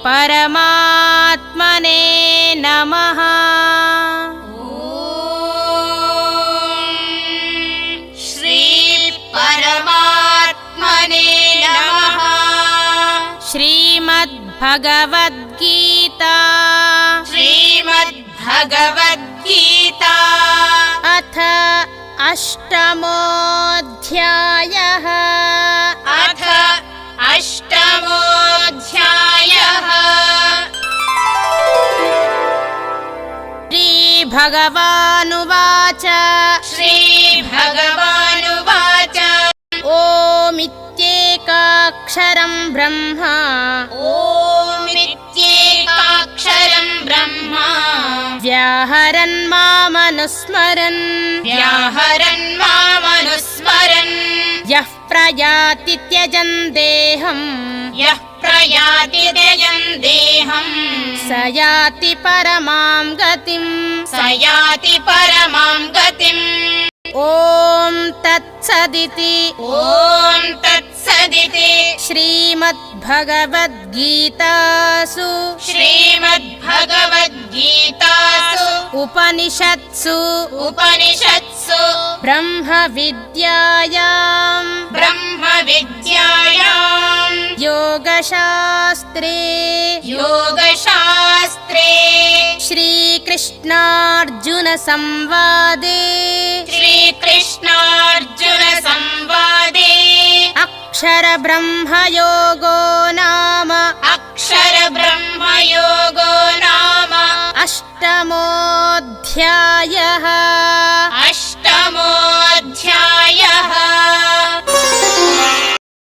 परमात्मने नमः। श्री परमात्मने नमः। श्रीमद्भगवद्गीता श्रीमद्भगवद्गीता अथ अष्टमोऽध्यायः। अथ अष्टमोऽध्यायः। श्रीभगवानुवाच श्रीभगवानुवाच ओमित्येकाक्षरं ब्रह्म ओमित्येकाक्षरं ब्रह्म व्याहरन् मामनुस्मरन् व्याहरन् मामनुस्मरन् यः प्रयाति त्यजन् देहम् यः प्रयाति त्यजन् देहम् स याति परमां गतिम् स याति परमां गतिम्। ॐ तत्सदिति ॐ तत्सदिति श्रीमद्भगवद्गीतासु श्रीमद्भगवद्गीतासु उपनिषत्सु ब्रह्मविद्यायां योगशास्त्रे श्रीकृष्णार्जुन संवादे अक्षरब्रह्मयोगो नाम अष्टमोऽध्यायः।